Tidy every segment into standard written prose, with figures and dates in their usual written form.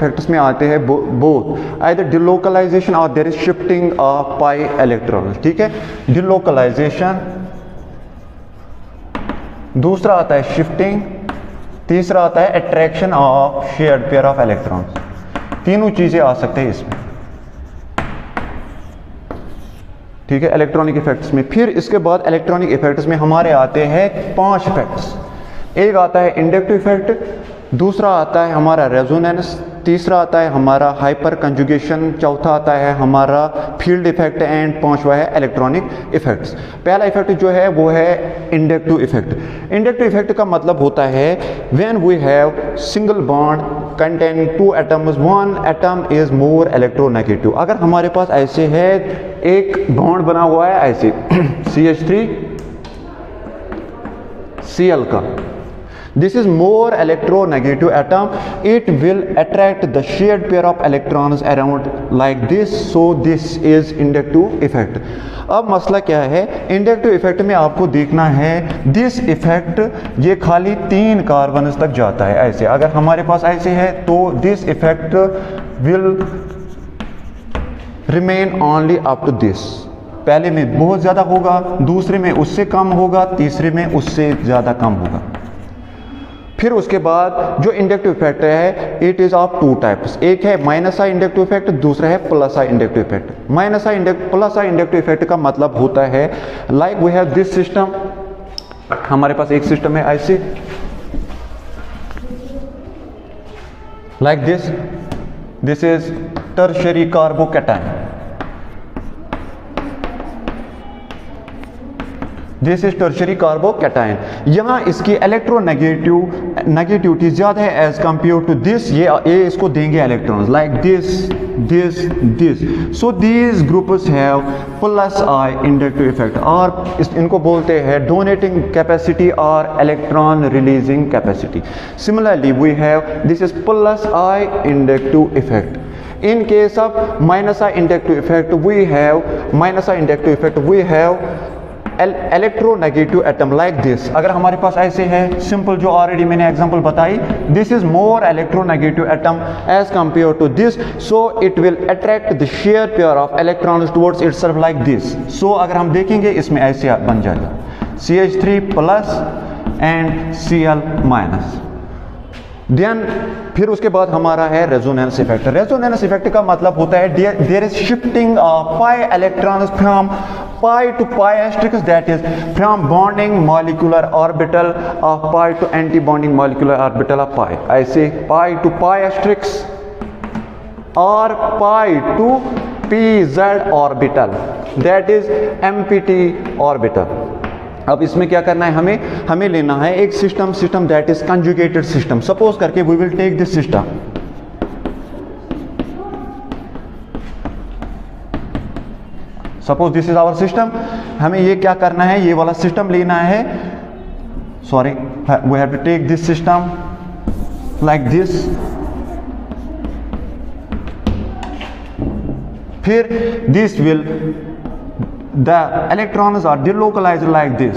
Effects में आते हैं बोथ आइदर डिलोकलाइजेशन और there is shifting of pi electrons, ठीक है, डिलोकलाइजेशन, दूसरा आता है शिफ्टिंग, तीसरा आता है attraction of shared pair of electrons. तीनों चीजें आ सकते हैं इसमें, ठीक है, इलेक्ट्रॉनिक इफेक्ट्स में। फिर इसके बाद इलेक्ट्रॉनिक इफेक्ट्स में हमारे आते हैं 5 इफेक्ट्स। एक आता है इंडक्टिव इफेक्ट, दूसरा आता है हमारा रेजोनेंस, तीसरा आता है हमारा हाइपर कंजुगेशन, चौथा आता है हमारा फील्ड इफेक्ट एंड पांचवा है इलेक्ट्रॉनिक इफेक्ट्स। पहला इफेक्ट जो है वो है इंडक्टिव इफेक्ट। इंडक्टिव इफेक्ट का मतलब होता है when we have single bond containing 2 atoms, 1 atom is more electronegative. अगर हमारे पास ऐसे है एक बॉन्ड बना हुआ है ऐसे CH3 Cl का, this is more electronegative atom, it will attract the shared pair of electrons around like this, so this is inductive effect। अब मसला क्या है, इंडक्टिव इफेक्ट में आपको देखना है दिस इफेक्ट ये खाली 3 कार्बन तक जाता है ऐसे। अगर हमारे पास ऐसे है तो this effect will remain only up to this. पहले में बहुत ज़्यादा होगा, दूसरे में उससे कम होगा, तीसरे में उससे ज़्यादा कम होगा। फिर उसके बाद जो इंडक्टिव इफेक्ट है इट इज ऑफ 2 टाइप्स, एक है माइनस आई इंडक्टिव इफेक्ट, दूसरा है plus I inductive effect. Minus I plus I inductive effect का मतलब होता है like we have this system, हमारे पास एक सिस्टम है ऐसे like this is tertiary carbocation, this is tertiary carbocation. यहाँ इसकी इलेक्ट्रोनेगेटिविटी ज़्यादा है एज कंपेयर टू दिस, ये इसको देंगे electrons like this. So these groups have plus I inductive effect और इनको बोलते हैं डोनेटिंग कैपेसिटी और electron releasing capacity. Similarly we have this is plus I inductive effect. In case of minus I inductive effect, we have electronegative atom like this। अगर हमारे पास ऐसे है सिंपल जो ऑलरेडी मैंने एग्जांपल बताई, this is more electronegative atom as compared to this, so it will attract the shared pair of electrons towards itself like this। so अगर हम देखेंगे इसमें ऐसे बन जाएगा CH3 plus and Cl minus। Then फिर उसके बाद हमारा है रेजोनेंस इफेक्ट। रेजोनेंस इफेक्ट का मतलब होता है there is shifting of pi electrons from pi to pi asterisk, that is from bonding molecular orbital of pi to anti-bonding molecular orbital of pi। ऐसे pi to pi asterisk और pi to pz orbital, that is MPT orbital। अब इसमें क्या करना है, हमें लेना है एक system that is conjugated system. Suppose करके we will take this system, suppose this is our system. हमें ये क्या करना है, ये वाला सिस्टम लेना है, sorry we have to take this system like this. फिर this will the electrons are delocalized like this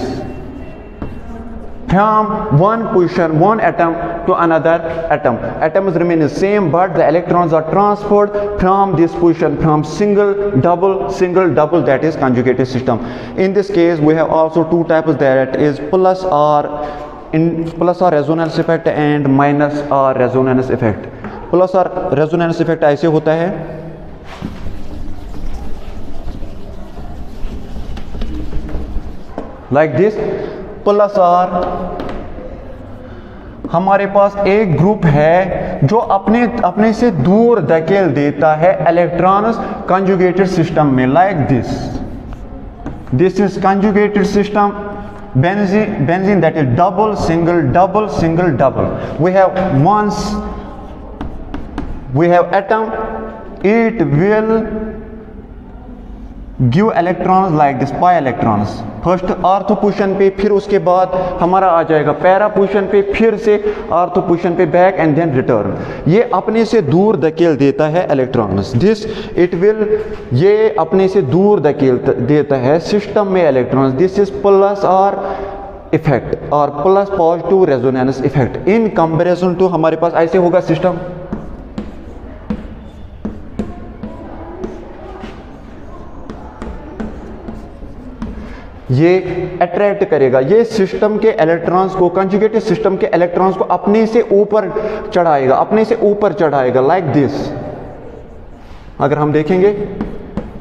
from one position, one atom to another atom. Atoms remain the same but the electrons are transferred from this position from single double, that is conjugated system। in this case we have also 2 types, that is plus or resonance effect and minus or resonance effect। plus or resonance effect ऐसे होता है like this. Plus are हमारे पास एक group है जो अपने से दूर धकेल देता है इलेक्ट्रॉन्स कंजुगेटेड सिस्टम में like this is conjugated system benzene, that is double single double। we have atom, it will give electrons like this, pi electrons first ortho position पे, फिर उसके बाद हमारा आ जाएगा पैरा पोजीशन पे, फिर से ऑर्थो पोजीशन पे बैक एंड देन रिटर्न। ये अपने से दूर धकेल देता है इलेक्ट्रॉन्स, दिस इट विल, ये अपने से दूर धकेल देता है सिस्टम में electrons. This is plus R effect और plus positive resonance effect in comparison to हमारे पास ऐसे होगा सिस्टम ये अट्रैक्ट करेगा, ये सिस्टम के इलेक्ट्रॉन्स को, कंजुगेटेड सिस्टम के इलेक्ट्रॉन्स को अपने से ऊपर चढ़ाएगा, अपने से ऊपर चढ़ाएगा, लाइक दिस। अगर हम देखेंगे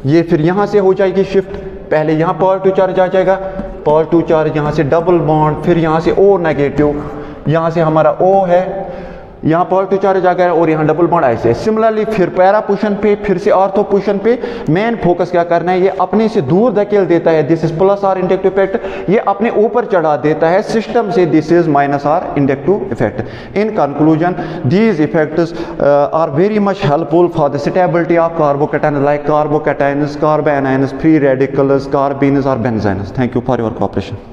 ये फिर यहां से हो जाएगी शिफ्ट, पहले यहां पॉजिटिव चार्ज आ जाएगा, पॉजिटिव चार्ज यहां से डबल बॉन्ड, फिर यहां से O नेगेटिव, यहां से हमारा O है, यहाँ पॉजिटिव चार्ज आ गया और यहाँ डबल बॉन्ड ऐसे। सिमिलरली फिर पैरा पोजीशन पे, फिर से ऑर्थो पोजीशन पे मेन फोकस क्या करना है, ये अपने से दूर धकेल देता है, this is plus R inductive effect, ये अपने ऊपर चढ़ा देता है सिस्टम से, this is minus R inductive effect. In conclusion these effects are very much helpful for the stability of carbocation like carbocations, carbanions, free radicals, carbenes और benzenes. Thank you for your cooperation.